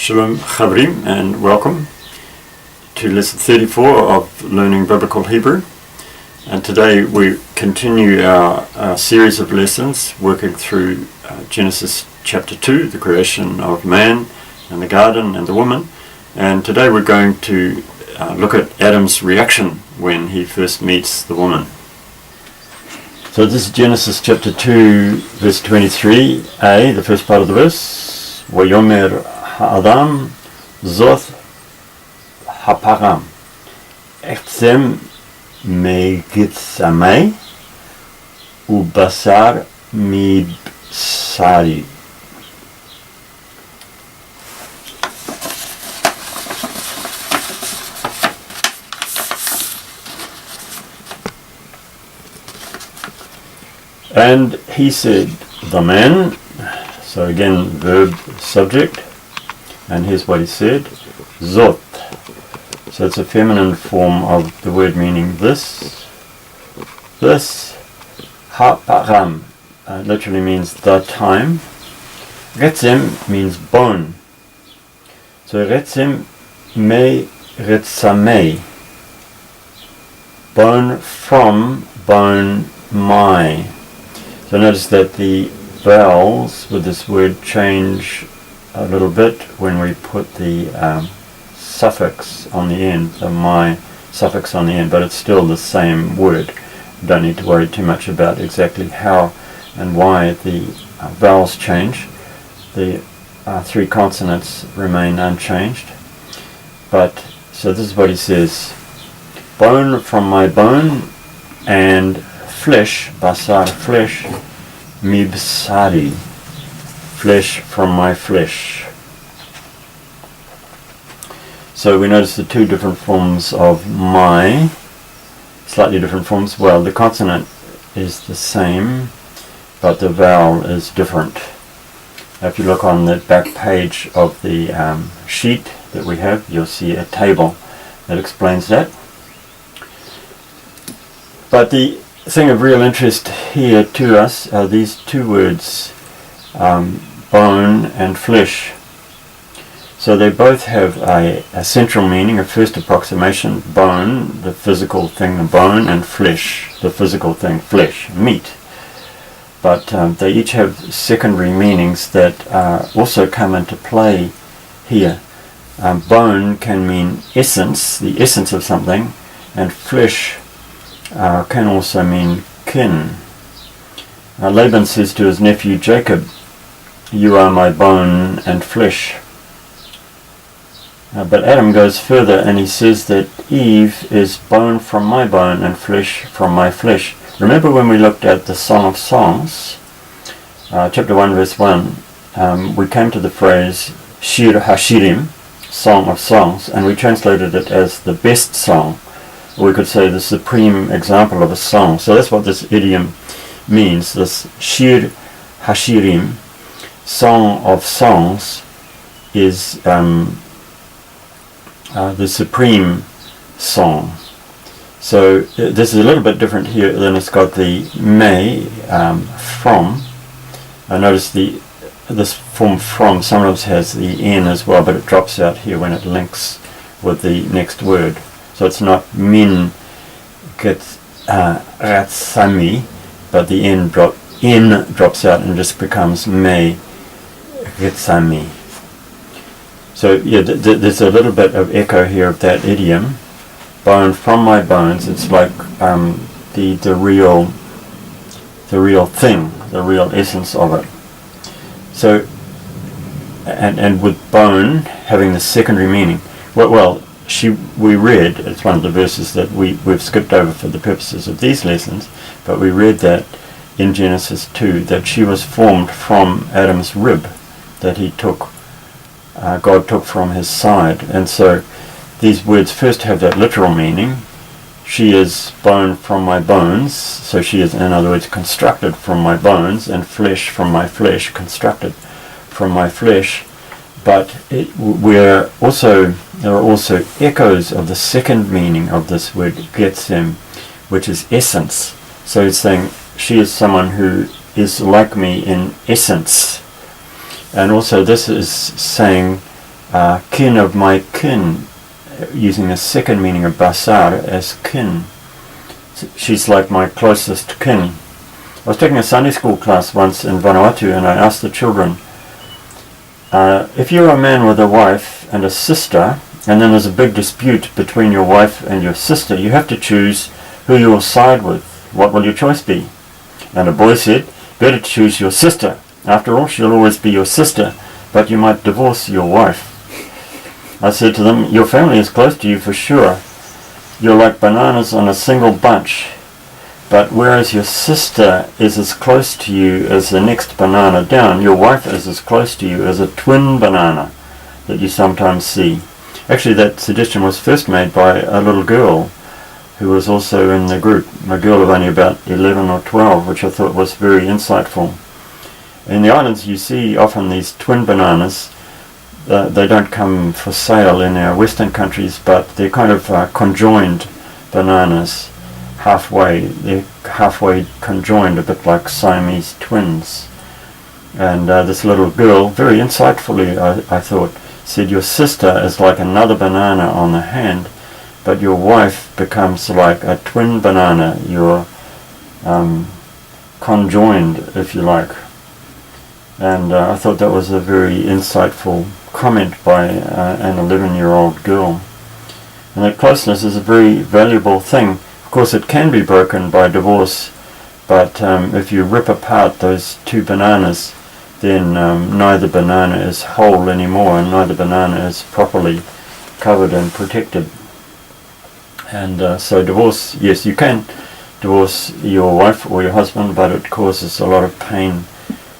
Shalom Chavrim, and welcome to lesson 34 of Learning Biblical Hebrew. And today we continue our series of lessons working through Genesis chapter 2, the creation of man and the garden and the woman. And today we're going to look at Adam's reaction when he first meets the woman. So this is Genesis chapter 2, verse 23a, the first part of the verse. Vayomer Ha'adam Zoth Ha'param Echzem Megitzamei Ubasar Mibsari. And he said, the man, so again verb subject, and here's what he said, Zot. So it's a feminine form of the word meaning this. This, ha'param, literally means the time. Retzem means bone. So retzem me retzamei, bone from, bone my. So notice that the vowels with this word change a little bit when we put the suffix on the end, the my suffix on the end, but it's still the same word. You don't need to worry too much about exactly how and why the vowels change. The three consonants remain unchanged. But so this is what he says: bone from my bone and flesh, basar, flesh, mibsari, flesh from my flesh. So we notice the two different forms of my, slightly different forms. Well, the consonant is the same, but the vowel is different. Now, if you look on the back page of the sheet that we have, you'll see a table that explains that. But the thing of real interest here to us are these two words, bone and flesh. So they both have a central meaning, a first approximation: bone, the physical thing, the bone, and flesh, the physical thing, flesh, meat. But they each have secondary meanings that also come into play here. Bone can mean essence, the essence of something, and flesh can also mean kin. Laban says to his nephew Jacob, "You are my bone and flesh." But Adam goes further and he says that Eve is bone from my bone and flesh from my flesh. Remember when we looked at the Song of Songs, chapter 1 verse 1, we came to the phrase Shir Hashirim, Song of Songs, and we translated it as the best song. Or we could say the supreme example of a song. So that's what this idiom means. This Shir Hashirim, Song of Songs, is the supreme song. So this is a little bit different here. Then it's got the may, from. Notice this form from sometimes has the n as well, but it drops out here when it links with the next word. So it's not min ratsami, but the n drops out and just becomes me getsami. So yeah, there's a little bit of echo here of that idiom, bone from my bones. It's like the real thing, the real essence of it. So and with bone having the secondary meaning. We read, it's one of the verses that we've skipped over for the purposes of these lessons, but we read that in Genesis 2 that she was formed from Adam's rib that he took, God took from his side. And so these words first have that literal meaning. She is bone from my bones, so she is, in other words, constructed from my bones, and flesh from my flesh, constructed from my flesh. But there are also echoes of the second meaning of this word getzem, which is essence. So it's saying she is someone who is like me in essence. And also this is saying kin of my kin, using the second meaning of basar as kin. She's like my closest kin. I was taking a Sunday school class once in Vanuatu, and I asked the children, if you're a man with a wife and a sister, and then there's a big dispute between your wife and your sister, you have to choose who you will side with. What will your choice be? And a boy said, better choose your sister. After all, she'll always be your sister, but you might divorce your wife. I said to them, your family is close to you for sure. You're like bananas on a single bunch. But whereas your sister is as close to you as the next banana down, your wife is as close to you as a twin banana that you sometimes see. Actually, that suggestion was first made by a little girl who was also in the group, a girl of only about 11 or 12, which I thought was very insightful. In the islands, you see often these twin bananas. They don't come for sale in our Western countries, but they're kind of conjoined bananas. They're halfway conjoined, a bit like Siamese twins. And this little girl, very insightfully, I thought, said, your sister is like another banana on the hand, but your wife becomes like a twin banana. You're conjoined, if you like. And I thought that was a very insightful comment by an 11-year-old girl. And that closeness is a very valuable thing. Of course, it can be broken by divorce, but if you rip apart those two bananas, then neither banana is whole anymore, and neither banana is properly covered and protected. And so divorce, yes, you can divorce your wife or your husband, but it causes a lot of pain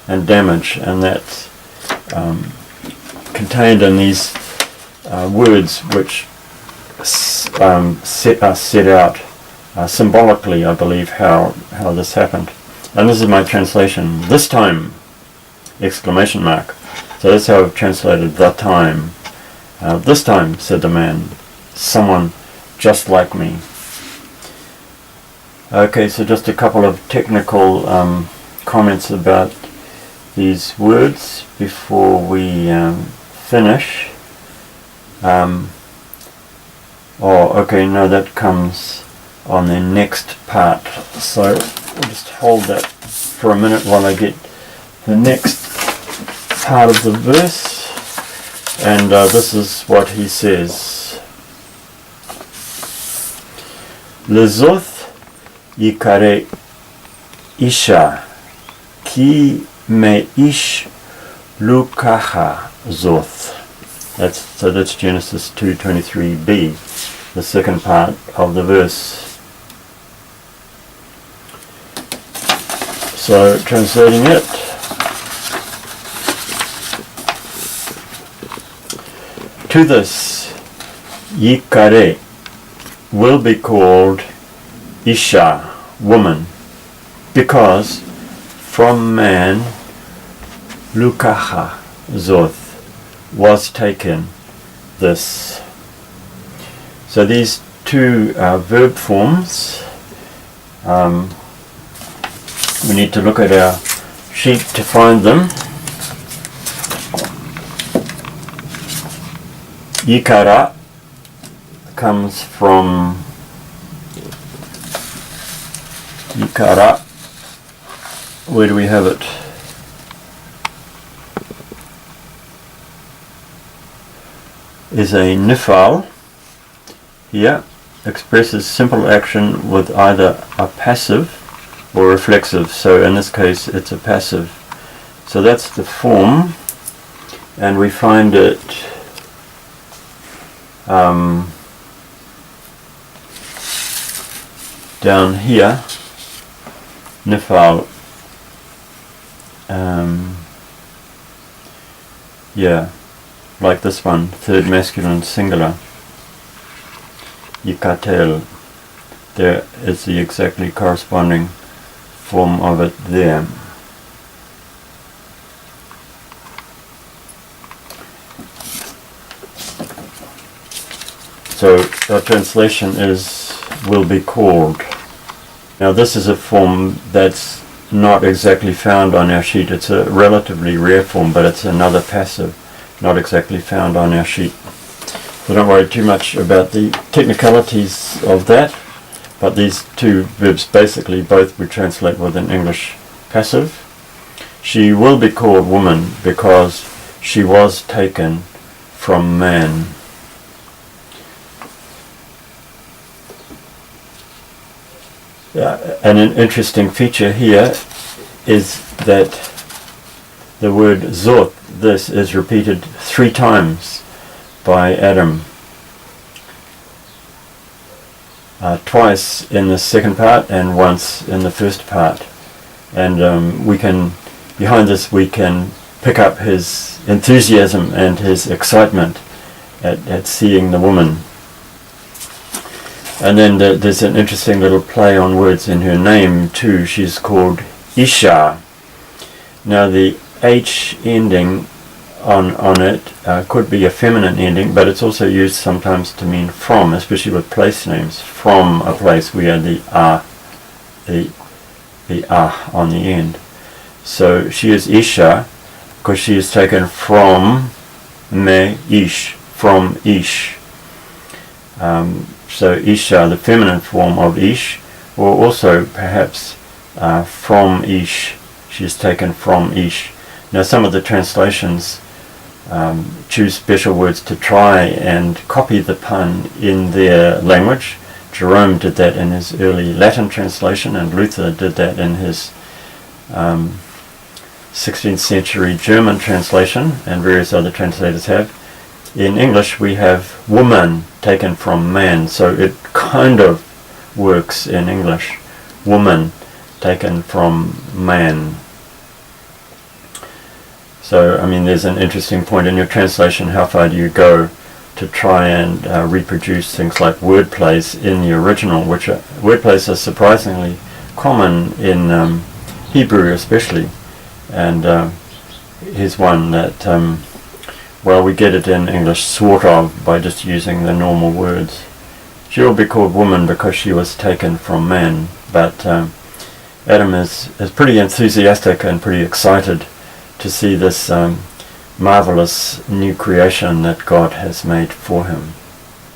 and damage, and that's contained in these words which set out symbolically, I believe, how this happened. And this is my translation. This time! Exclamation mark. So that's how I've translated the time. This time, said the man, someone just like me. Okay, so just a couple of technical comments about these words before we finish. Okay, no, that comes on the next part. So we'll just hold that for a minute while I get the next part of the verse. And this is what he says. Lezoth yikare isha ki me ish lukaha zoth. That's Genesis 2:23b, the second part of the verse. So translating it. To this, yikare will be called isha, woman, because from man lukaha zoth was taken this. So these two verb forms, we need to look at our sheet to find them. Yikara comes from yikara. Where do we have it? Is a nifal here, expresses simple action with either a passive or reflexive. So in this case it's a passive. So that's the form, and we find it down here, nifal. Yeah, like this one, third masculine singular. Yikatel. There is the exactly corresponding form of it there. So our translation is will be called. Now this is a form that's not exactly found on our sheet. It's a relatively rare form, but it's another passive. not exactly found on our sheet. So don't worry too much about the technicalities of that, but these two verbs basically both would translate with an English passive. She will be called woman because she was taken from man. And an interesting feature here is that the word zot, this, is repeated 3 times by Adam. Twice in the second part and once in the first part. And we can, behind this, we can pick up his enthusiasm and his excitement at seeing the woman. And then there's an interesting little play on words in her name too. She's called Isha. Now the H ending on it could be a feminine ending, but it's also used sometimes to mean from, especially with place names. From a place, we add the on the end. So she is Isha because she is taken from me ish, from ish. So Isha, the feminine form of Ish, or also perhaps from Ish. She is taken from Ish. Now some of the translations choose special words to try and copy the pun in their language. Jerome did that in his early Latin translation, and Luther did that in his 16th century German translation, and various other translators have. In English we have woman taken from man, so it kind of works in English. Woman taken from man. So, I mean, there's an interesting point in your translation. How far do you go to try and reproduce things like wordplays in the original, which wordplays are surprisingly common in Hebrew especially. And here's one that well, we get it in English sort of by just using the normal words. She will be called woman because she was taken from man. But Adam is pretty enthusiastic and pretty excited to see this marvelous new creation that God has made for him.